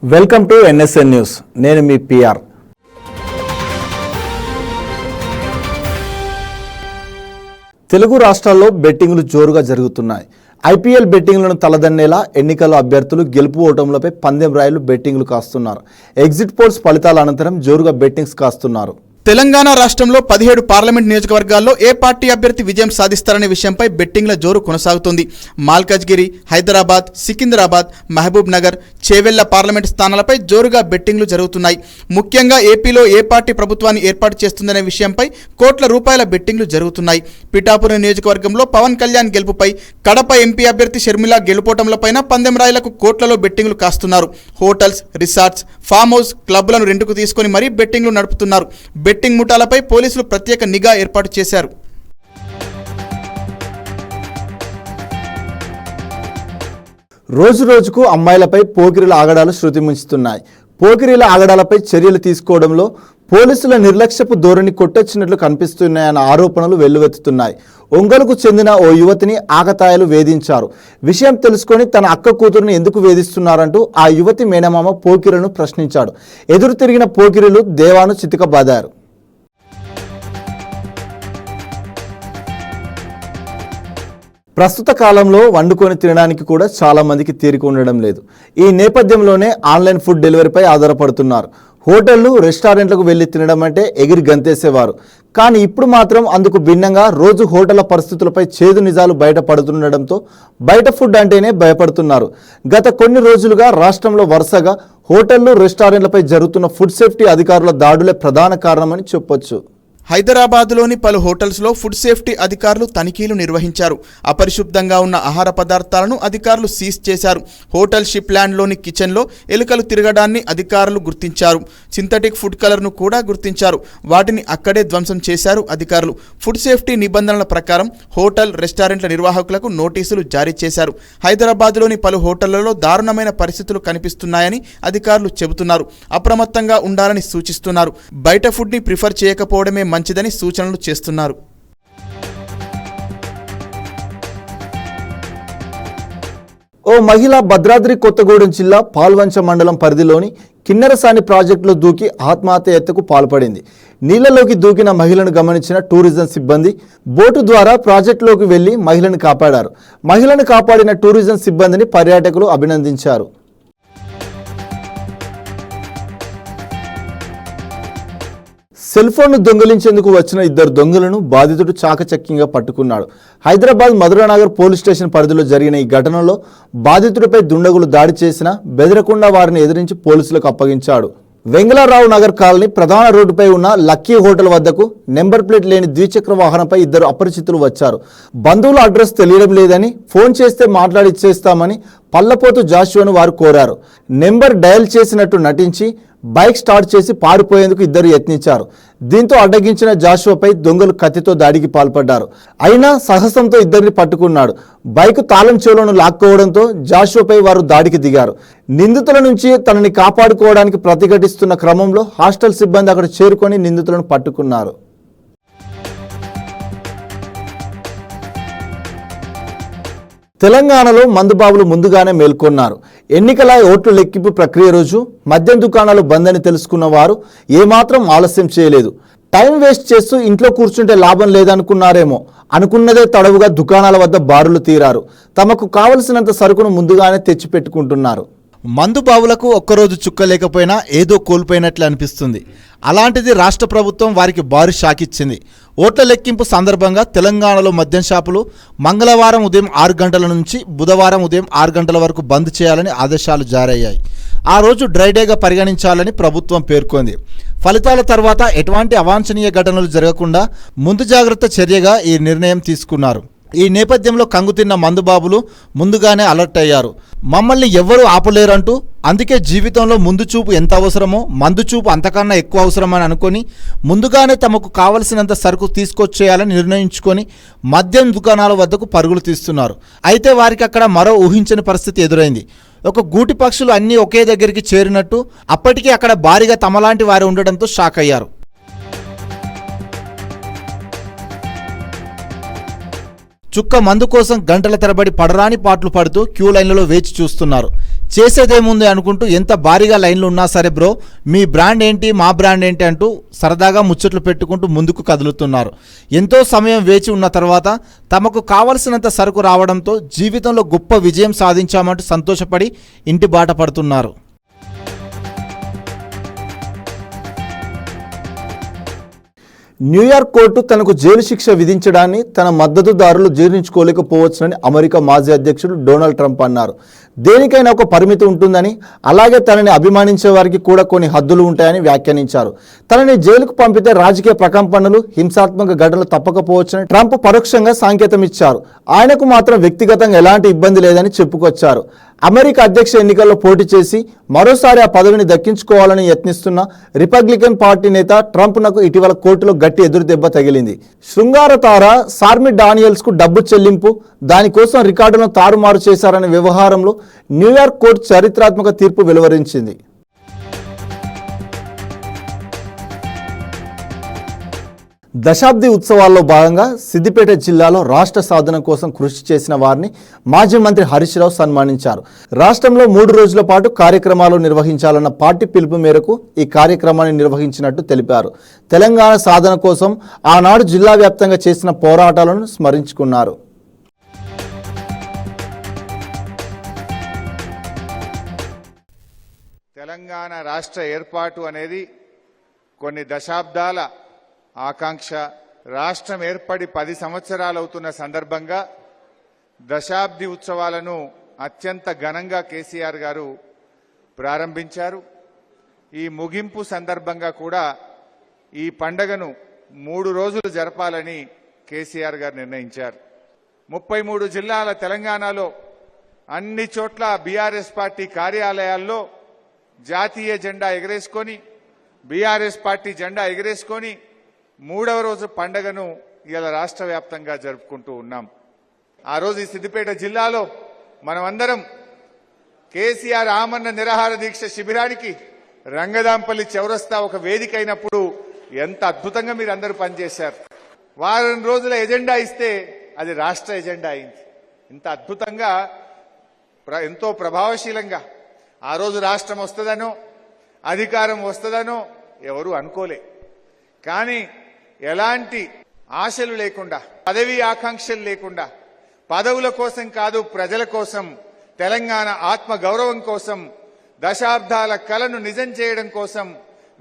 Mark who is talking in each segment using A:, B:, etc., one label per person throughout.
A: Welcome to NSN news. నేను మీ PR. Telugu రాష్ట్రాల్లో బెట్టింగ్లు జోరుగా జరుగుతున్నాయి. ఐపీఎల్ బెట్టింగ్లను తలదన్నేలా ఎన్నికల్లో అభ్యర్థులు గెలుపు ఓటములపై పందెం రాయలు బెట్టింగ్లు కాస్తున్నారు. ఎగ్జిట్ పోల్స్ ఫలితాల అనంతరం జోరుగా బెట్టింగ్స్ కాస్తున్నారు.
B: తెలంగాణ రాష్ట్రంలో 17 పార్లమెంట్ నియోజకవర్గాల్లో ఏ పార్టీ అభ్యర్థి విజయం సాధిస్తారనే విషయంపై బెట్టింగ్ల జోరు కొనసాగుతుంది. మల్కాజ్గిరి, హైదరాబాద్, సికింద్రాబాద్, మహబూబ్ నగర్, చేవెళ్ల పార్లమెంట్ స్థానాలపై జోరుగా బెట్టింగ్లు జరుగుతున్నాయి. ముఖ్యంగా ఏపీలో ఏ పార్టీ ప్రభుత్వాన్ని ఏర్పాటు చేస్తుందనే విషయంపై కోట్ల రూపాయల బెట్టింగ్లు జరుగుతున్నాయి. పిఠాపురం నియోజకవర్గంలో పవన్ కళ్యాణ్ గెలుపుపై, కడప ఎంపీ అభ్యర్థి షర్మిల గెలుపోటంలపైన పందెం రాయలకు కోట్లలో బెట్టింగ్లు కాస్తున్నారు. హోటల్స్, రిసార్ట్స్, ఫామ్ హౌస్, క్లబ్లను రెంటుకు తీసుకుని మరీ బెట్టింగ్లు నడుపుతున్నారు. బెట్టింగ్ ముఠాలపై పోలీసులు ప్రత్యేక నిఘా ఏర్పాటు చేశారు.
A: రోజు రోజుకు అమ్మాయిలపై పోకిరీల ఆగడాలు శృతిమించుతున్నాయి. పోకిరీల ఆగడాలపై చర్యలు తీసుకోవడంలో పోలీసుల నిర్లక్ష్యపు ధోరణి కొట్టొచ్చినట్లు కనిపిస్తున్నాయన్న ఆరోపణలు వెల్లువెత్తుతున్నాయి. ఒంగోలుకు చెందిన ఓ యువతిని ఆకతాయిలు వేధించారు. విషయం తెలుసుకొని తన అక్క కూతురుని ఎందుకు వేధిస్తున్నారంటూ ఆ యువతి మేనమామ పోకిరీలను ప్రశ్నించాడు. ఎదురు తిరిగిన పోకిరీలు దేవాను చితకబాదారు. ప్రస్తుత కాలంలో వండుకొని తినడానికి కూడా చాలా మందికి తీరిక ఉండడం లేదు. ఈ నేపథ్యంలోనే ఆన్లైన్ ఫుడ్ డెలివరీపై ఆధారపడుతున్నారు. హోటళ్లు, రెస్టారెంట్లకు వెళ్లి తినడం అంటే ఎగిరి గంతేసేవారు. కానీ ఇప్పుడు మాత్రం అందుకు భిన్నంగా రోజు హోటళ్ల పరిస్థితులపై చేదు నిజాలు బయటపడుతుండడంతో బయట ఫుడ్ అంటేనే భయపడుతున్నారు. గత కొన్ని రోజులుగా రాష్ట్రంలో వరుసగా హోటళ్లు, రెస్టారెంట్లపై జరుగుతున్న ఫుడ్ సేఫ్టీ అధికారుల దాడులే ప్రధాన కారణమని చెప్పొచ్చు.
B: హైదరాబాద్లోని పలు హోటల్స్లో ఫుడ్ సేఫ్టీ అధికారులు తనిఖీలు నిర్వహించారు. అపరిశుభ్రంగా ఉన్న ఆహార పదార్థాలను అధికారులు సీజ్ చేశారు. హోటల్ షిప్ ల్యాండ్లోని కిచెన్లో ఎలుకలు తిరగడాన్ని అధికారులు గుర్తించారు. సింథటిక్ ఫుడ్ కలర్ను కూడా గుర్తించారు. వాటిని అక్కడే ధ్వంసం చేశారు అధికారులు. ఫుడ్ సేఫ్టీ నిబంధనల ప్రకారం హోటల్, రెస్టారెంట్ల నిర్వాహకులకు నోటీసులు జారీ చేశారు. హైదరాబాద్లోని పలు హోటళ్లలో దారుణమైన పరిస్థితులు కనిపిస్తున్నాయని అధికారులు చెబుతున్నారు. అప్రమత్తంగా ఉండాలని సూచిస్తున్నారు. బయట ఫుడ్ని ప్రిఫర్ చేయకపోవడమే మంచిదని సూచనలు చేస్తున్నారు.
A: ఓ మహిళ భద్రాద్రి కొత్తగూడెం జిల్లా పాల్వంచ మండలం పరిధిలోని కిన్నెరసాని ప్రాజెక్టులో దూకి ఆత్మహత్యకు పాల్పడింది. నీళ్లలోకి దూకిన మహిళను గమనించిన టూరిజం సిబ్బంది బోటు ద్వారా ప్రాజెక్టులోకి వెళ్లి మహిళను కాపాడారు. మహిళను కాపాడిన టూరిజం సిబ్బందిని పర్యాటకులు అభినందించారు. సెల్ ఫోన్ను దొంగిలించేందుకు వచ్చిన ఇద్దరు దొంగలను బాధితుడు చాకచక్యంగా పట్టుకున్నాడు. హైదరాబాద్ మధురానగర్ పోలీస్ స్టేషన్ పరిధిలో జరిగిన ఈ ఘటనలో బాధితుడిపై దుండగులు దాడి చేసినా బెదరకుండా వారిని ఎదిరించి పోలీసులకు అప్పగించాడు. వెంగళరావు నగర్ కాలనీ ప్రధాన రోడ్డుపై ఉన్న లక్కీ హోటల్ వద్దకు నెంబర్ ప్లేట్ లేని ద్విచక్ర వాహనంపై ఇద్దరు అపరిచితులు వచ్చారు. బంధువుల అడ్రస్ తెలియడం లేదని, ఫోన్ చేస్తే మాట్లాడి ఇచ్చేస్తామని పల్లపోతు జాషువాను వారు కోరారు. నెంబర్ డయల్ చేసినట్టు నటించి బైక్ స్టార్ట్ చేసి పారిపోయేందుకు ఇద్దరు యత్నించారు. దీంతో అడ్డగించిన జాషువాపై దొంగలు కత్తితో దాడికి పాల్పడ్డారు. అయినా సాహసంతో ఇద్దరిని పట్టుకున్నాడు. బైక్ తాళం చెవులను లాక్కోవడంతో జాషువాపై వారు దాడికి దిగారు. నిందితుల నుంచి తనని కాపాడుకోవడానికి ప్రతిఘటిస్తున్న క్రమంలో హాస్టల్ సిబ్బంది అక్కడ చేరుకొని నిందితులను పట్టుకున్నారు. తెలంగాణలో మందుబాబులు ముందుగానే మేల్కొన్నారు. ఎన్నికల ఓట్లు లెక్కింపు ప్రక్రియ రోజు మద్యం దుకాణాలు బంద్ అని తెలుసుకున్న వారు ఏమాత్రం ఆలస్యం చేయలేదు. టైం వేస్ట్ చేస్తూ ఇంట్లో కూర్చుంటే లాభం లేదనుకున్నారేమో. అనుకున్నదే తడవుగా దుకాణాల వద్ద బారులు తీరారు. తమకు కావలసినంత సరుకును ముందుగానే తెచ్చిపెట్టుకుంటున్నారు.
C: మందుబావులకు ఒక్కరోజు చుక్క లేకపోయినా ఏదో కోల్పోయినట్లు అనిపిస్తుంది. అలాంటిది రాష్ట్ర ప్రభుత్వం వారికి భారీ షాక్ ఇచ్చింది. ఓట్ల లెక్కింపు సందర్భంగా తెలంగాణలో మద్యం షాపులు మంగళవారం ఉదయం 6 గంటల నుంచి బుధవారం ఉదయం 6 గంటల వరకు బంద్ చేయాలని ఆదేశాలు జారీ అయ్యాయి. ఆ రోజు డ్రైడేగా పరిగణించాలని ప్రభుత్వం పేర్కొంది. ఫలితాల తర్వాత ఎటువంటి అవాంఛనీయ ఘటనలు జరగకుండా ముందు జాగ్రత్త చర్యగా ఈ నిర్ణయం తీసుకున్నారు. ఈ నేపథ్యంలో కంగుతిన్న మందుబాబులు ముందుగానే అలర్ట్ అయ్యారు. మమ్మల్ని ఎవ్వరూ ఆపలేరంటూ, అందుకే జీవితంలో ముందు చూపు ఎంత అవసరమో మందు చూపు అంతకన్నా ఎక్కువ అవసరమని అనుకొని ముందుగానే తమకు కావలసినంత సరుకు తీసుకొచ్చేయాలని నిర్ణయించుకొని మద్యం దుకాణాల వద్దకు పరుగులు తీస్తున్నారు. అయితే వారికి అక్కడ మరో ఊహించని పరిస్థితి ఎదురైంది. ఒక గూటి పక్షులు అన్నీ ఒకే దగ్గరికి చేరినట్టు అప్పటికీ అక్కడ భారీగా తమలాంటి వారు ఉండడంతో షాక్ అయ్యారు. చుక్క మందు కోసం గంటల తరబడి పడరాని పాటలు పడుతూ క్యూ లైన్లలో వేచి చూస్తున్నారు. చేసేదేముంది అనుకుంటూ ఎంత భారీగా లైన్లు ఉన్నా సరే బ్రో, మీ బ్రాండ్ ఏంటి, మా బ్రాండ్ ఏంటి అంటూ సరదాగా ముచ్చట్లు పెట్టుకుంటూ ముందుకు కదులుతున్నారు. ఎంతో సమయం వేచి ఉన్న తర్వాత తమకు కావలసినంత సరుకు రావడంతో జీవితంలో గొప్ప విజయం సాధించామంటూ సంతోషపడి ఇంటి బాట పడుతున్నారు.
A: న్యూయార్క్ కోర్టు తనకు జైలు శిక్ష విధించడాన్ని తన మద్దతుదారులు జీర్ణించుకోలేకపోవచ్చునని అమెరికా మాజీ అధ్యక్షుడు డొనాల్డ్ ట్రంప్ అన్నారు. దేనికైనా ఒక పరిమితి ఉంటుందని, అలాగే తనని అభిమానించే వారికి కూడా కొన్ని హద్దులు ఉంటాయని వ్యాఖ్యానించారు. తనని జైలుకు పంపితే రాజకీయ ప్రకంపనలు, హింసాత్మక ఘటనలు తప్పకపోవచ్చని ట్రంప్ పరోక్షంగా సంకేతం ఇచ్చారు. ఆయనకు మాత్రం వ్యక్తిగతంగా ఎలాంటి ఇబ్బంది లేదని చెప్పుకొచ్చారు. అమెరికా అధ్యక్ష ఎన్నికల్లో పోటీ చేసి మరోసారి ఆ పదవిని దక్కించుకోవాలని యత్నిస్తున్న రిపబ్లికన్ పార్టీ నేత ట్రంప్నకు ఇటీవల కోర్టులో గట్టి ఎదురుదెబ్బ తగిలింది. శృంగార తార సార్మి డానియల్స్కు డబ్బు చెల్లింపు, దానికోసం రికార్డులను తారుమారు చేశారనే వ్యవహారంలో న్యూయార్క్ కోర్టు చారిత్రాత్మక తీర్పు వెలువరించింది. దశాబ్ది ఉత్సవాల్లో భాగంగా సిద్దిపేట జిల్లాలో రాష్ట్ర సాధన కోసం కృషి చేసిన వారిని మాజీ మంత్రి హరీష్ రావు సన్మానించారు. రాష్ట్రంలో 3 రోజుల పాటు కార్యక్రమాలు నిర్వహించాలన్న పార్టీ పిలుపు మేరకు ఈ కార్యక్రమాన్ని నిర్వహించినట్టు తెలిపారు. తెలంగాణ సాధన కోసం ఆనాడు జిల్లా వ్యాప్తంగా చేసిన పోరాటాలను స్మరించుకున్నారు.
D: తెలంగాణ రాష్ట్ర ఏర్పాటు అనేది కొన్ని దశాబ్దాల ఆకాంక్ష. రాష్ట్రం ఏర్పడి 10 సంవత్సరాలు అవుతున్న సందర్భంగా దశాబ్ది ఉత్సవాలను అత్యంత ఘనంగా కేసీఆర్ గారు ప్రారంభించారు. ఈ ముగింపు సందర్భంగా కూడా ఈ పండగను 3 రోజులు జరపాలని కేసీఆర్ గారు నిర్ణయించారు. 33 జిల్లాల తెలంగాణలో అన్ని చోట్ల బీఆర్ఎస్ పార్టీ కార్యాలయాల్లో జాతీయ జెండా ఎగరేసుకొని, బీఆర్ఎస్ పార్టీ జెండా ఎగరేసుకొని 3వ రోజు పండగను ఇలా రాష్ట్ర వ్యాప్తంగా జరుపుకుంటూ ఉన్నాం. ఆ రోజు ఈ సిద్దిపేట జిల్లాలో మనమందరం కేసీఆర్ ఆమరణ నిరాహార దీక్ష శిబిరానికి రంగదాంపల్లి చౌరస్తా ఒక వేదిక అయినప్పుడు ఎంత అద్భుతంగా మీరు అందరూ పనిచేశారు. వారం రోజుల ఎజెండా ఇస్తే అది రాష్ట్ర ఎజెండా అయింది. ఇంత అద్భుతంగా, ఎంతో ప్రభావశీలంగా ఆ రోజు రాష్ట్రం వస్తుందనో అధికారం వస్తుందనో ఎవరు అనుకోలే. కానీ ఎలాంటి ఆశలు లేకుండా, పదవి ఆకాంక్షలు లేకుండా, పదవుల కోసం కాదు, ప్రజల కోసం, తెలంగాణ ఆత్మ గౌరవం కోసం, దశాబ్దాల కలను నిజం చేయడం కోసం,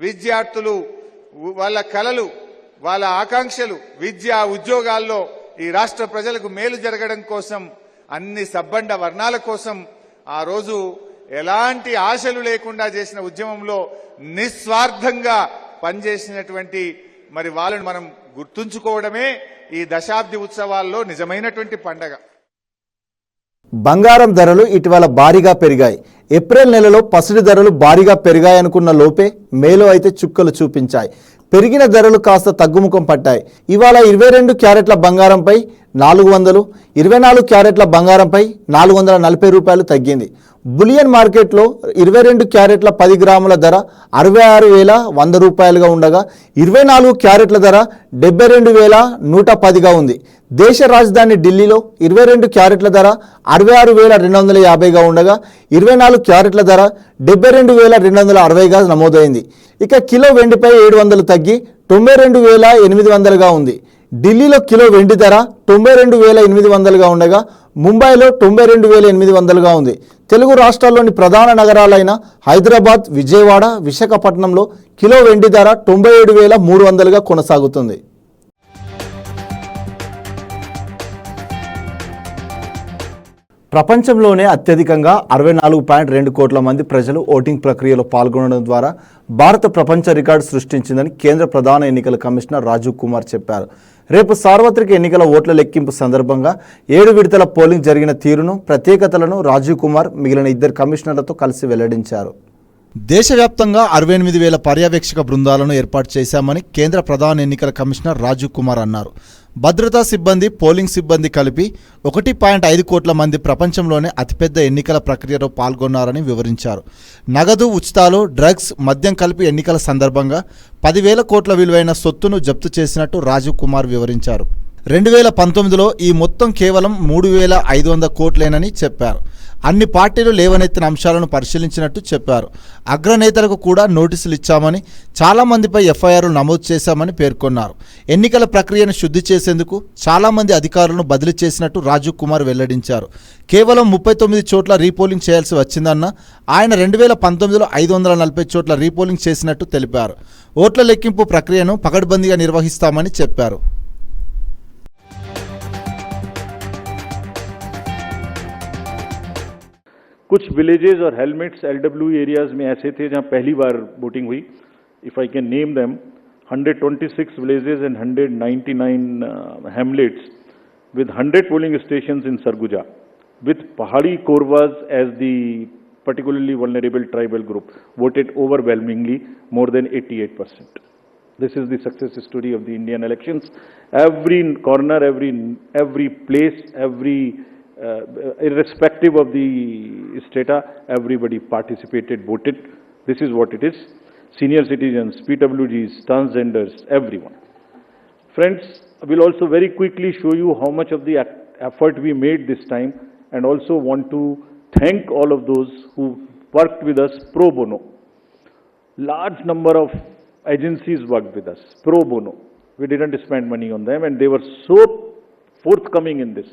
D: విద్యార్థులు వాళ్ళ కలలు, వాళ్ళ ఆకాంక్షలు, విద్య ఉద్యోగాల్లో ఈ రాష్ట్ర ప్రజలకు మేలు జరగడం కోసం, అన్ని సబ్బండ వర్ణాల కోసం ఆ రోజు ఎలాంటి ఆశలు లేకుండా చేసిన ఉద్యమంలో నిస్వార్థంగా పనిచేసినటువంటి మరి వాళ్ళని మనం గుర్తుంచుకోవడమే ఈ దశాబ్ది ఉత్సవాల్లో నిజమైనటువంటి పండగ.
A: బంగారం ధరలు ఇటీవల భారీగా పెరిగాయి. ఏప్రిల్ నెలలో పసిడి ధరలు భారీగా పెరిగాయనుకున్న లోపే మేలో అయితే చుక్కలు చూపించాయి. పెరిగిన ధరలు కాస్త తగ్గుముఖం పట్టాయి. ఇవాళ 22 క్యారెట్ల బంగారంపై 400, 24 క్యారెట్ల బంగారంపై 440 రూపాయలు తగ్గింది. బులియన్ మార్కెట్లో 22 క్యారెట్ల 10 గ్రాముల ధర 66,100 రూపాయలుగా ఉండగా 24 క్యారెట్ల ధర 72,110గా ఉంది. దేశ రాజధాని ఢిల్లీలో 22 క్యారెట్ల ధర 66,250గా ఉండగా 24 క్యారెట్ల ధర 72,260గా నమోదైంది. ఇక కిలో వెండిపై 700 తగ్గి 92,800గా ఉంది. ఢిల్లీలో కిలో వెండి ధర 92,800గా ఉండగా ముంబైలో 92,800గా ఉంది. తెలుగు రాష్ట్రాల్లోని ప్రధాన నగరాలైన హైదరాబాద్, విజయవాడ, విశాఖపట్నంలో కిలో వెండి ధర 97,300గా కొనసాగుతుంది. ప్రపంచంలోనే అత్యధికంగా 64.2 కోట్ల మంది ప్రజలు ఓటింగ్ ప్రక్రియలో పాల్గొనడం ద్వారా భారత ప్రపంచ రికార్డు సృష్టించిందని కేంద్ర ప్రధాన ఎన్నికల కమిషనర్ రాజీవ్ కుమార్ చెప్పారు. రేపు సార్వత్రిక ఎన్నికల ఓట్ల లెక్కింపు సందర్భంగా 7 విడతల పోలింగ్ జరిగిన తీరును, ప్రత్యేకతలను రాజీవ్ కుమార్ మిగిలిన 2 కమిషనర్లతో కలిసి వెల్లడించారు.
C: దేశవ్యాప్తంగా 68,000 పర్యవేక్షక బృందాలను ఏర్పాటు చేశామని కేంద్ర ప్రధాన ఎన్నికల కమిషనర్ రాజీవ్ కుమార్ అన్నారు. భద్రతా సిబ్బంది, పోలింగ్ సిబ్బంది కలిపి 1.5 కోట్ల మంది ప్రపంచంలోనే అతిపెద్ద ఎన్నికల ప్రక్రియలో పాల్గొన్నారని వివరించారు. నగదు, ఉచితాలు, డ్రగ్స్, మద్యం కలిపి ఎన్నికల సందర్భంగా 10,000 కోట్ల విలువైన సొత్తును జప్తు చేసినట్టు రాజీవ్ కుమార్ వివరించారు. 2019లో ఈ మొత్తం కేవలం 3,500 కోట్లేనని చెప్పారు. అన్ని పార్టీలు లేవనెత్తిన అంశాలను పరిశీలించినట్టు చెప్పారు. అగ్రనేతలకు కూడా నోటీసులు ఇచ్చామని, చాలామందిపై ఎఫ్ఐఆర్లు నమోదు చేశామని పేర్కొన్నారు. ఎన్నికల ప్రక్రియను శుద్ధి చేసేందుకు చాలామంది అధికారులను బదిలీ చేసినట్టు రాజీవ్ కుమార్ వెల్లడించారు. కేవలం 39 చోట్ల రీపోలింగ్ చేయాల్సి వచ్చిందన్న ఆయన 2019లో 540 చోట్ల రీపోలింగ్ చేసినట్టు తెలిపారు. ఓట్ల లెక్కింపు ప్రక్రియను పకడ్బందీగా నిర్వహిస్తామని చెప్పారు.
E: कुछ विलेजेस और हेलमेट्स LW एरियाज में ऐसे थे जहां पहली बार वोटिंग हुई. If I can name them, 126 villages and 199 hamlets with 100 polling stations in Sarguja, with Pahadi Korwas as the particularly vulnerable tribal group, voted overwhelmingly, more than 88%. This is the success story of the Indian elections. Every corner, every place, irrespective of the strata, everybody participated, voted. This is what it is. Senior citizens, PWGs, transgenders, everyone. Friends, I will also very quickly show you how much of the effort we made this time, and also want to thank all of those who worked with us pro bono. Large number of agencies worked with us pro bono. We didn't spend money on them, and they were so forthcoming in this.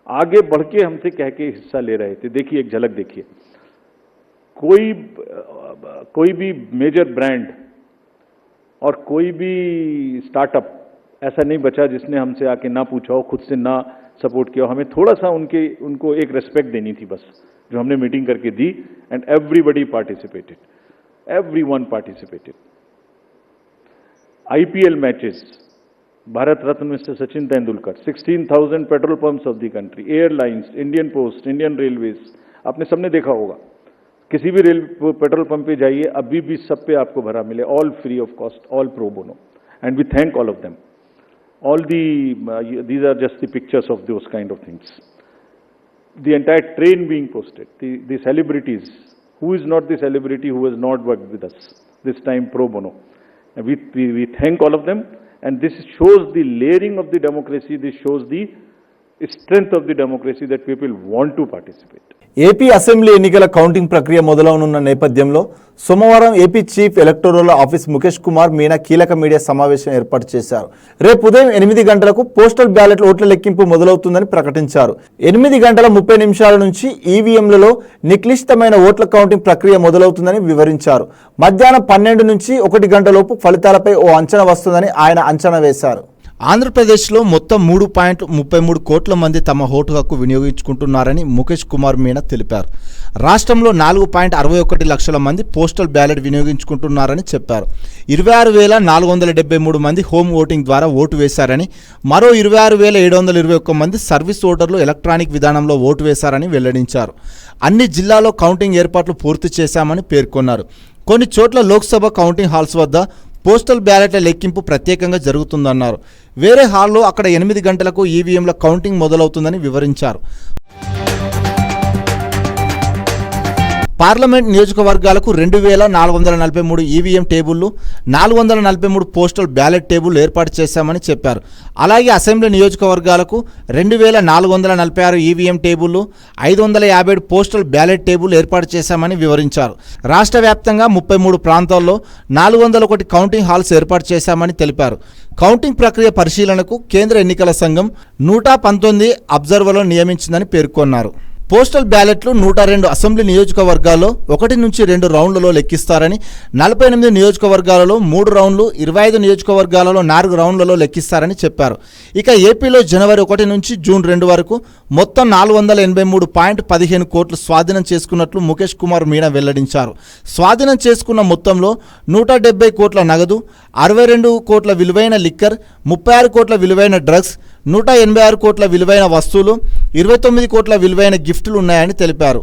E: आगे बढ़ के हमसे कह के हिस्सा ले रहे थे. देखिए, एक झलक देखिए. कोई भी मेजर ब्रांड और कोई भी स्टार्टअप ऐसा नहीं बचा जिसने हमसे आके ना पूछा हो, खुद से ना सपोर्ट किया हो. हमें थोड़ा सा उनको एक रेस्पेक्ट देनी थी बस, जो हमने मीटिंग करके दी. And everybody participated, everyone participated. IPL matches, Bharat Ratna mister Sachin Tendulkar, 16,000 petrol pumps of the country, airlines, Indian Post, Indian Railways. आपने सबने देखा होगा, किसी भी पेट्रोल पंप पे जाइए, अभी भी सब पे आपको भरा मिले, all free of cost, all pro bono. And we thank all of them. All these are just the pictures of those kind of things. The entire train being posted, the celebrities. Who is not the celebrity who has not worked with us this time pro bono? And we thank all of them. And this shows the layering of the democracy. This shows the strength of the democracy, that people want to participate.
A: AP assembly ఎన్నికల counting ప్రక్రియ మొదలవనున్న నేపథ్యంలో సోమవారం AP chief electoral office Mukesh Kumar Meena కీలక media సమావేశం ఏర్పాటు చేశారు. రేపు ఉదయం 8 గంటలకు పోస్టల్ బ్యాలెట్ ఓట్ల లెక్కింపు మొదలవుతుందని ప్రకటించారు. 8 గంటల 30 నిమిషాల నుంచి ఈవీఎంలలో నిక్లిష్టమైన ఓట్ల కౌంటింగ్ ప్రక్రియ మొదలవుతుందని వివరించారు. మధ్యాహ్నం 12 నుంచి 1 గంటలోపు ఫలితాలపై ఓ అంచనా వస్తుందని ఆయన అంచనా వేశారు. ఆంధ్రప్రదేశ్లో మొత్తం 3.33 కోట్ల మంది తమ ఓటు హక్కు వినియోగించుకుంటున్నారని ముఖేష్ కుమార్ మీనా తెలిపారు. రాష్ట్రంలో 4.61 లక్షల మంది పోస్టల్ బ్యాలెట్ వినియోగించుకుంటున్నారని చెప్పారు. 26,473 మంది హోమ్ ఓటింగ్ ద్వారా ఓటు వేశారని, మరో 26,721 మంది సర్వీస్ ఓటర్లు ఎలక్ట్రానిక్ విధానంలో ఓటు వేశారని వెల్లడించారు. అన్ని జిల్లాల్లో కౌంటింగ్ ఏర్పాట్లు పూర్తి చేశామని పేర్కొన్నారు. కొన్ని చోట్ల లోక్సభ కౌంటింగ్ హాల్స్ వద్ద పోస్టల్ బ్యాలెట్ల లెక్కింపు ప్రత్యేకంగా జరుగుతుందన్నారు. వేరే హాల్లో అక్కడ 8 గంటలకు ఈవీఎంల కౌంటింగ్ మొదలవుతుందని వివరించారు. పార్లమెంట్ నియోజకవర్గాలకు 2,443 ఈవీఎం టేబుళ్లు, 443 పోస్టల్ బ్యాలెట్ టేబుల్ ఏర్పాటు చేశామని చెప్పారు. అలాగే అసెంబ్లీ నియోజకవర్గాలకు 2,446 ఈవీఎం టేబుళ్లు, 557 పోస్టల్ బ్యాలెట్ టేబుల్ ఏర్పాటు చేశామని వివరించారు. రాష్ట్ర వ్యాప్తంగా 33 ప్రాంతాల్లో 401 కౌంటింగ్ హాల్స్ ఏర్పాటు చేశామని తెలిపారు. కౌంటింగ్ ప్రక్రియ పరిశీలనకు కేంద్ర ఎన్నికల సంఘం 119 అబ్జర్వర్లను నియమించిందని పేర్కొన్నారు. పోస్టల్ బ్యాలెట్లు 102 అసెంబ్లీ నియోజకవర్గాల్లో 1 నుంచి 2 రౌండ్లలో లెక్కిస్తారని, 48 నియోజకవర్గాలలో 3 రౌండ్లు, 25 నియోజకవర్గాలలో 4 రౌండ్లలో లెక్కిస్తారని చెప్పారు. ఇక ఏపీలో జనవరి 1 నుంచి జూన్ 2 వరకు మొత్తం 483.15 కోట్లు స్వాధీనం చేసుకున్నట్లు ముఖేష్ కుమార్ మీనా వెల్లడించారు. స్వాధీనం చేసుకున్న మొత్తంలో 170 కోట్ల నగదు, 62 కోట్ల విలువైన లిక్కర్, 36 కోట్ల విలువైన డ్రగ్స్, 186 కోట్ల విలువైన వస్తువులు, 29 కోట్ల విలువైన గిఫ్టులు ఉన్నాయని తెలిపారు.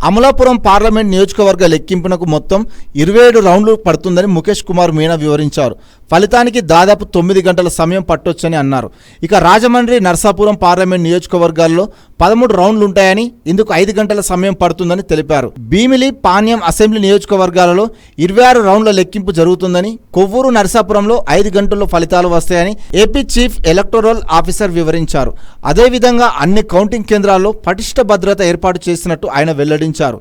A: అమలాపురం పార్లమెంట్ నియోజకవర్గ లెక్కింపునకు మొత్తం 27 రౌండ్లు పడుతుందని ముఖేష్ కుమార్ మీనా వివరించారు. ఫలితానికి దాదాపు 9 గంటల సమయం పట్టొచ్చని అన్నారు. ఇక రాజమండ్రి, నర్సాపురం పార్లమెంట్ నియోజకవర్గాల్లో
C: 13 రౌండ్లు ఉంటాయని ఇందుకు 5 గంటల సమయం పడుతుందని తెలిపారు. భీమిలి, పాణ్యం అసెంబ్లీ నియోజకవర్గాలలో 26 రౌండ్ల లెక్కింపు జరుగుతుందని, కొవ్వూరు, నరసాపురంలో 5 గంటల్లో ఫలితాలు వస్తాయని ఏపీ చీఫ్ ఎలక్టోరల్ ఆఫీసర్ వివరించారు. అదేవిధంగా అన్ని కౌంటింగ్ కేంద్రాల్లో పటిష్ట భద్రత ఏర్పాటు చేసినట్టు ఆయన వెల్లడించారు.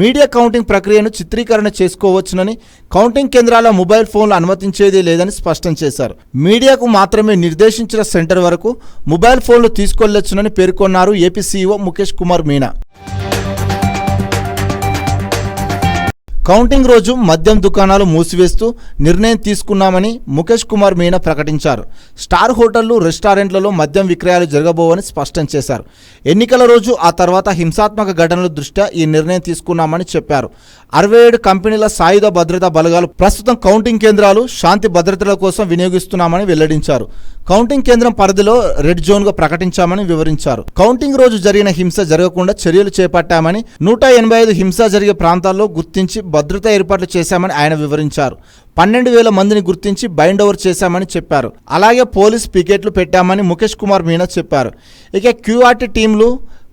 C: మీడియా కౌంటింగ్ ప్రక్రియను చిత్రీకరణ చేసుకోవచ్చునని, కౌంటింగ్ కేంద్రాల మొబైల్ ఫోన్లు అనుమతించేది లేదని స్పష్టం చేశారు. మీడియాకు మాత్రమే నిర్దేశించిన సెంటర్ వరకు మొబైల్ ఫోన్లు తీసుకెళ్లొచ్చునని పేర్కొన్నారు AP CEO Mukesh Kumar Meena. Counting రోజు మద్యం దుకాణాలు మూసివేస్తూ నిర్ణయం తీసుకున్నామని ముఖేష్ కుమార్ మీనా ప్రకటించారు. స్టార్ హోటళ్లు, రెస్టారెంట్లలో మద్యం విక్రయాలు జరగబోవని స్పష్టం చేశారు. ఎన్నికల రోజు, ఆ తర్వాత హింసాత్మక ఘటనల దృష్ట్యా ఈ నిర్ణయం తీసుకున్నామని చెప్పారు. 67 కంపెనీల సాయుధ భద్రతా బలగాలు ప్రస్తుతం కౌంటింగ్ కేంద్రాలు, శాంతి భద్రతల కోసం వినియోగిస్తున్నామని వెల్లడించారు. కౌంటింగ్ కేంద్రం పరిధిలో రెడ్ జోన్గా ప్రకటించామని వివరించారు. కౌంటింగ్ రోజు జరిగిన హింస జరగకుండా చర్యలు చేపట్టామని, 185 హింస జరిగే ప్రాంతాల్లో గుర్తించి భద్రతా ఏర్పాట్లు చేశామని ఆయన వివరించారు. 12,000 మందిని గుర్తించి బైండ్ ఓవర్ చేశామని చెప్పారు. అలాగే పోలీస్ పికెట్లు పెట్టామని ముఖేష్ కుమార్ మీనా చెప్పారు. ఇక క్యూఆర్టీ టీంలు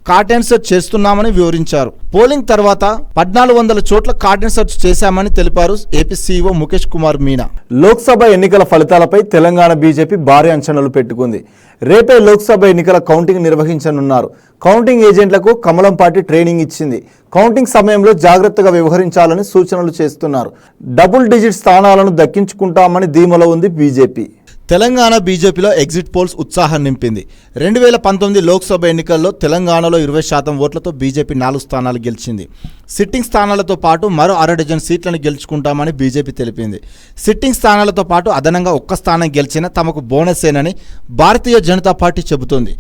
C: కార్టెన్ సెర్చ్ చేస్తున్నామని వివరించారు. పోలింగ్ తర్వాత 1400 చోట్ల కార్టెన్ సెర్చ్ చేశామని తెలిపారు ఏపీ సీఈఓ ముఖేష్ కుమార్ మీనా.
A: లోక్సభ ఎన్నికల ఫలితాలపై తెలంగాణ బీజేపీ భారీ అంచనాలు పెట్టుకుంది. రేపే లోక్సభ ఎన్నికల కౌంటింగ్ నిర్వహించనున్నారు. కౌంటింగ్ ఏజెంట్లకు కమలం పార్టీ ట్రైనింగ్ ఇచ్చింది. కౌంటింగ్ సమయంలో జాగ్రత్తగా వ్యవహరించాలని సూచనలు చేస్తున్నారు. డబుల్ డిజిట్ స్థానాలను దక్కించుకుంటామని ధీమలో ఉంది బీజేపీ.
C: తెలంగాణ బీజేపీలో ఎగ్జిట్ పోల్స్ ఉత్సాహం నింపింది. 2019 లోక్సభ ఎన్నికల్లో తెలంగాణలో 20% ఓట్లతో బీజేపీ 4 స్థానాలు గెలిచింది. సిట్టింగ్ స్థానాలతో పాటు మరో 1/2 డజన్ సీట్లను గెలుచుకుంటామని బీజేపీ తెలిపింది. సిట్టింగ్ స్థానాలతో పాటు అదనంగా 1 స్థానం గెలిచినా తమకు బోనసేనని భారతీయ జనతా పార్టీ చెబుతోంది.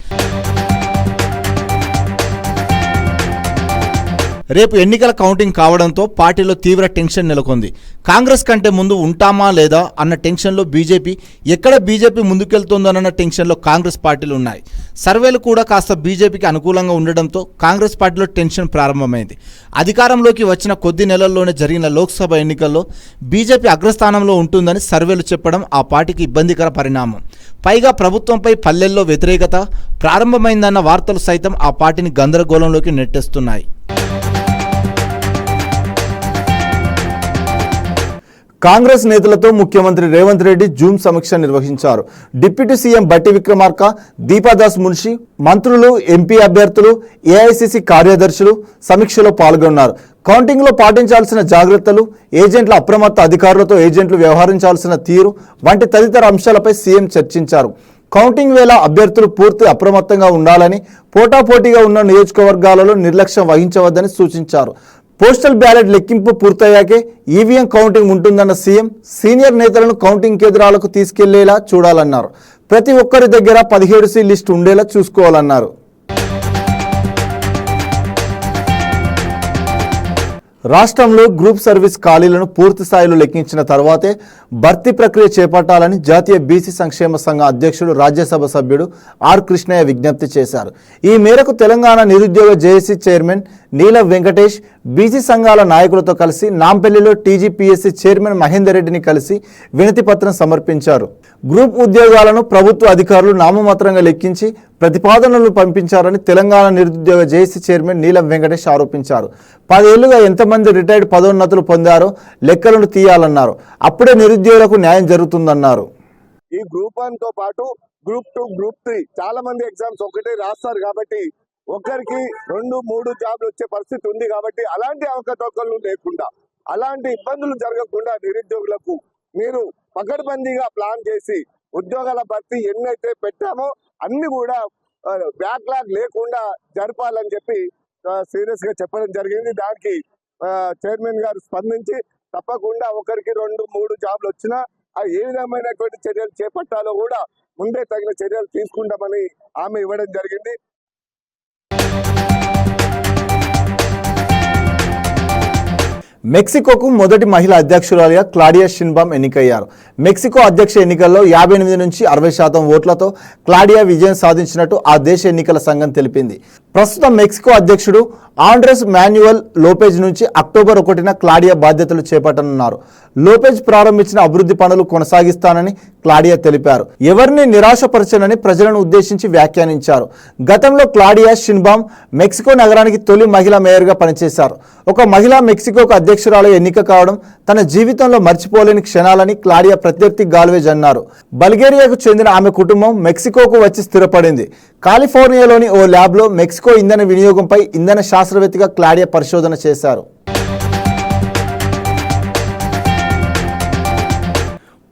C: రేపు ఎన్నికల కౌంటింగ్ కావడంతో పార్టీలో తీవ్ర టెన్షన్ నెలకొంది. కాంగ్రెస్ కంటే ముందు ఉంటామా లేదా అన్న టెన్షన్లో బీజేపీ, ఎక్కడ బీజేపీ ముందుకెళ్తుందోనన్న టెన్షన్లో కాంగ్రెస్ పార్టీలు ఉన్నాయి. సర్వేలు కూడా కాస్త బీజేపీకి అనుకూలంగా ఉండడంతో కాంగ్రెస్ పార్టీలో టెన్షన్ ప్రారంభమైంది. అధికారంలోకి వచ్చిన కొద్ది నెలల్లోనే జరిగిన లోక్సభ ఎన్నికల్లో బీజేపీ అగ్రస్థానంలో ఉంటుందని సర్వేలు చెప్పడం ఆ పార్టీకి ఇబ్బందికర పరిణామం. పైగా ప్రభుత్వంపై పల్లెల్లో వ్యతిరేకత ప్రారంభమైందన్న వార్తలు సైతం ఆ పార్టీని గందరగోళంలోకి నెట్టేస్తున్నాయి.
A: కాంగ్రెస్ నేతలతో ముఖ్యమంత్రి రేవంత్ రెడ్డి జూమ్ సమీక్ష నిర్వహించారు. డిప్యూటీ సీఎం బట్టి విక్రమార్క, దీపాదాస్ మున్షి, మంత్రులు, ఎంపీ అభ్యర్థులు, ఏఐసిసి కార్యదర్శులు సమీక్షలో పాల్గొన్నారు. కౌంటింగ్లో పాటించాల్సిన జాగ్రత్తలు, ఏజెంట్ల అప్రమత్త, అధికారులతో ఏజెంట్లు వ్యవహరించాల్సిన తీరు వంటి తదితర అంశాలపై సీఎం చర్చించారు. కౌంటింగ్ వేళ అభ్యర్థులు పూర్తి అప్రమత్తంగా ఉండాలని, పోటాపోటీగా ఉన్న నియోజకవర్గాలలో నిర్లక్ష్యం వహించవద్దని సూచించారు. పోస్టల్ బ్యాలెట్ లెక్కింపు పూర్తయ్యాకే ఈవీఎం కౌంటింగ్ ఉంటుందన్న సీఎం, సీనియర్ నేతలను కౌంటింగ్ కేంద్రాలకు తీసుకెళ్లేలా చూడాలన్నారు. ప్రతి ఒక్కరి దగ్గర 17C లిస్టు ఉండేలా చూసుకోవాలన్నారు. రాష్ట్రంలో గ్రూప్ సర్వీస్ ఖాళీలను పూర్తి స్థాయిలో లెక్కించిన తర్వాతే భర్తీ ప్రక్రియ చేపట్టాలని జాతీయ బీసీ సంక్షేమ సంఘ అధ్యక్షుడు, రాజ్యసభ సభ్యుడు ఆర్ కృష్ణయ్య విజ్ఞప్తి చేశారు. ఈ మేరకు తెలంగాణ నిరుద్యోగ జేఏసీ చైర్మన్ నీల వెంకటేష్ బీసీ సంఘాల నాయకులతో కలిసి నాంపల్లిలో టీజీపీఎస్సీ చైర్మన్ మహేందర్ రెడ్డిని కలిసి వినతి పత్రం సమర్పించారు. గ్రూప్ ఉద్యోగాలను ప్రభుత్వ అధికారులు నామమాత్రంగా లెక్కించి ప్రతిపాదనలు పంపించారని తెలంగాణ నిరుద్యోగ జేఏసీ చైర్మన్ నీలం వెంకటేష్ ఆరోపించారు. 10 ఏళ్లుగా ఎంతమంది రిటైర్డ్ పదోన్నతులు పొందారో లెక్కలను తీయాలన్నారు. అప్పుడే నిరుద్యోగులకు న్యాయం జరుగుతుందన్నారు.
F: ఈ గ్రూప్ 1 తో పాటు గ్రూప్ 2, గ్రూప్ 3 చాలా మంది ఎగ్జామ్స్ ఒకటే రాస్తారు కాబట్టి ఒక్కరికి 2-3 జాబ్లు వచ్చే పరిస్థితి ఉంది. కాబట్టి అలాంటి అవకతవకలు లేకుండా, అలాంటి ఇబ్బందులు జరగకుండా నిరుద్యోగులకు మీరు పకడ్బందీగా ప్లాన్ చేసి ఉద్యోగాల భర్తీ ఎన్నైతే పెట్టామో అన్ని కూడా బ్యాక్లాగ్ లేకుండా జరపాలని చెప్పి సీరియస్ గా చెప్పడం జరిగింది. దానికి చైర్మన్ గారు స్పందించి తప్పకుండా ఒకరికి 2-3 జాబ్లు వచ్చినా ఏ విధమైనటువంటి చర్యలు చేపట్టాలో కూడా ముందే తగిన చర్యలు తీసుకుంటామని హామీ ఇవ్వడం జరిగింది.
A: మెక్సికోకు మొదటి మహిళా అధ్యక్షురాలిగా క్లాడియా షిన్బామ్ ఎన్నికయ్యారు. మెక్సికో అధ్యక్ష ఎన్నికల్లో 58 నుంచి 60% ఓట్లతో క్లాడియా విజయం సాధించినట్టు ఆ దేశ ఎన్నికల సంఘం తెలిపింది. ప్రస్తుతం మెక్సికో అధ్యక్షుడు ఆండ్రెస్ మాన్యువల్ లోపెజ్ నుంచి అక్టోబర్ 1న క్లాడియా బాధ్యతలు చేపట్టనున్నారు. లోపెజ్ ప్రారంభించిన అభివృద్ధి పనులు కొనసాగిస్తానని క్లాడియా తెలిపారు. ఎవరిని నిరాశపరచనని ప్రజలను ఉద్దేశించి వ్యాఖ్యానించారు. గతంలో క్లాడియా షిన్బామ్ మెక్సికో నగరానికి తొలి మహిళా మేయర్గా పనిచేశారు. ఒక మహిళా మెక్సికోకు అధ్యక్షురాలు ఎన్నిక కావడం తన జీవితంలో మర్చిపోలేని క్షణాలని క్లాడియా ప్రత్యర్థి గాల్వేజ్ అన్నారు. బల్గేరియాకు చెందిన ఆమె కుటుంబం మెక్సికోకు వచ్చి స్థిరపడింది. కాలిఫోర్నియాలోని ఓ ల్యాబ్లో మెక్సికో ఇంధన వినియోగంపై ఇంధన శాస్త్రవేత్తగా క్లాడియా పరిశోధన చేశారు.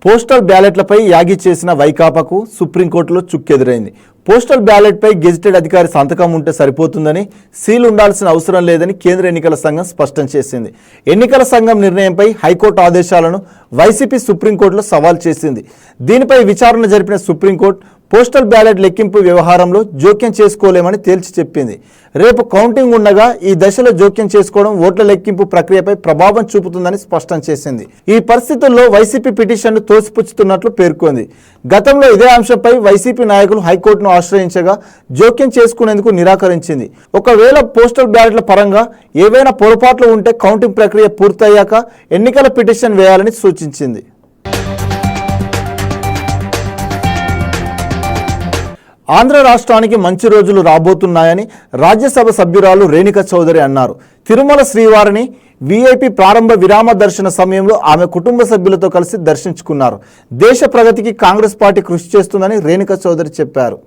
A: పోస్టల్ బ్యాలెట్లపై యాగి చేసిన వైకాపాకు సుప్రీంకోర్టులో చుక్కెదురైంది. పోస్టల్ బ్యాలెట్పై గెజిటెడ్ అధికారి సంతకం ఉంటే సరిపోతుందని, సీల్ ఉండాల్సిన అవసరం లేదని కేంద్ర ఎన్నికల సంఘం స్పష్టం చేసింది. ఎన్నికల సంఘం నిర్ణయంపై హైకోర్టు ఆదేశాలను వైసీపీ సుప్రీంకోర్టులో సవాల్ చేసింది. దీనిపై విచారణ జరిపిన సుప్రీంకోర్టు పోస్టల్ బ్యాలెట్ లెక్కింపు వ్యవహారంలో జోక్యం చేసుకోలేమని తేల్చి చెప్పింది. రేపు కౌంటింగ్ ఉండగా ఈ దశలో జోక్యం చేసుకోవడం ఓట్ల లెక్కింపు ప్రక్రియపై ప్రభావం చూపుతుందని స్పష్టం చేసింది. ఈ పరిస్థితుల్లో వైసీపీ పిటిషన్ను తోసిపుచ్చుతున్నట్లు పేర్కొంది. గతంలో ఇదే అంశంపై వైసీపీ నాయకులు హైకోర్టును ఆశ్రయించగా జోక్యం చేసుకునేందుకు నిరాకరించింది. ఒకవేళ పోస్టల్ బ్యాలెట్ల పరంగా ఏవైనా పొరపాట్లు ఉంటే కౌంటింగ్ ప్రక్రియ పూర్తయ్యాక ఎన్నికల పిటిషన్ వేయాలని సూచించింది. ఆంధ్ర రాష్ట్రానికి మంచి రోజులు రాబోతున్నాయని రాజ్యసభ సభ్యురాలు రేణుకా చౌదరి అన్నారు. తిరుమల శ్రీవారిని వీఐపీ ప్రారంభ విరామ దర్శన సమయంలో ఆమె కుటుంబ సభ్యులతో కలిసి దర్శించుకున్నారు. దేశ ప్రగతికి కాంగ్రెస్ పార్టీ కృషి చేస్తుందని రేణుకా చౌదరి చెప్పారు.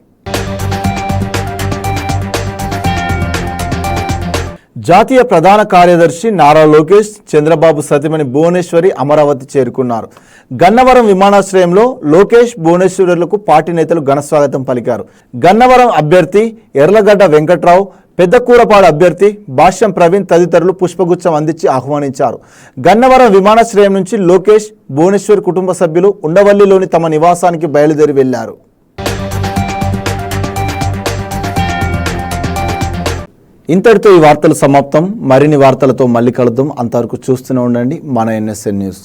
A: జాతీయ ప్రధాన కార్యదర్శి నారా లోకేష్ చంద్రబాబు సతీమణి భువనేశ్వరి అమరావతి చేరుకున్నారు. గన్నవరం విమానాశ్రయంలో లోకేష్, భువనేశ్వరులకు పార్టీ నేతలు ఘనస్వాగతం పలికారు. గన్నవరం అభ్యర్థి ఎర్లగడ్డ వెంకట్రావు, పెద్దకూరపాడు అభ్యర్థి భాష్యం ప్రవీణ్ తదితరులు పుష్పగుచ్చం అందించి ఆహ్వానించారు. గన్నవరం విమానాశ్రయం నుంచి లోకేష్, భువనేశ్వర్ కుటుంబ సభ్యులు ఉండవల్లిలోని తమ నివాసానికి బయలుదేరి వెళ్లారు. ఇంతటితో ఈ వార్తలు సమాప్తం. మరిన్ని వార్తలతో మళ్ళీ కలుద్దాం. అంతవరకు చూస్తూనే ఉండండి మన NSN న్యూస్.